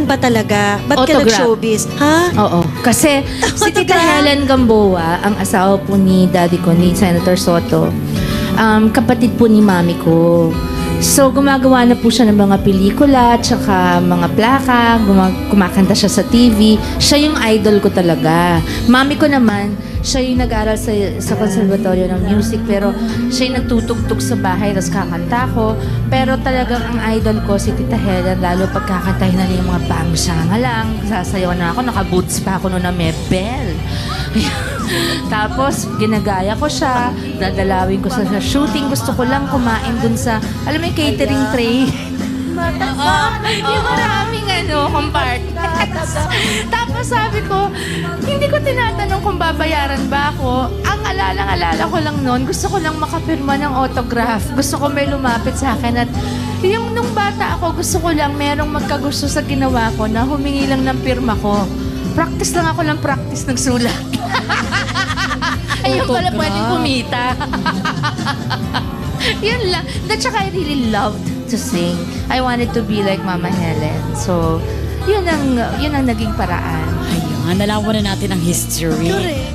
ba talaga? Ba't ka Autograph. nag-showbiz? Ha? Oo. Kasi si Tita Helen Gamboa, ang asawa po ni daddy ko, ni Senator Soto, kapatid po ni mami ko. So, gumagawa na po siya ng mga pelikula, tsaka mga plaka, kumakanta siya sa TV. Siya yung idol ko talaga. Mami ko naman, siya yung nag-aral sa Conservatorio ng Music, pero siya yung nagtutugtog sa bahay, tapos kakanta ko. Pero talagang ang idol ko, si Tita Helen, lalo pagkakantahin na niya yung mga pangsanga lang. Sasayaw na ako, naka-boots pa ako noon na may bell. Tapos, ginagaya ko siya, dadalawin ko sa shooting. Gusto ko lang kumain dun sa, alam mo yung catering tray? Yung maraming compartments. Tapos sabi ko, hindi ko tinatanong kung babayaran ba ako. Ang alala ko lang noon, gusto ko lang makapirma ng autograph. Gusto ko may lumapit sa akin at yung nung bata ako, gusto ko lang merong magkagusto sa ginawa ko na humingi lang ng pirma ko. Practice lang ako ng practice nagsulat. Ayun pala pwedeng kumita. Yun lang. At saka I really loved to sing. I wanted to be like Mama Helen. So, yun ang naging paraan. Ayun, nalaman na natin ang history. Correct.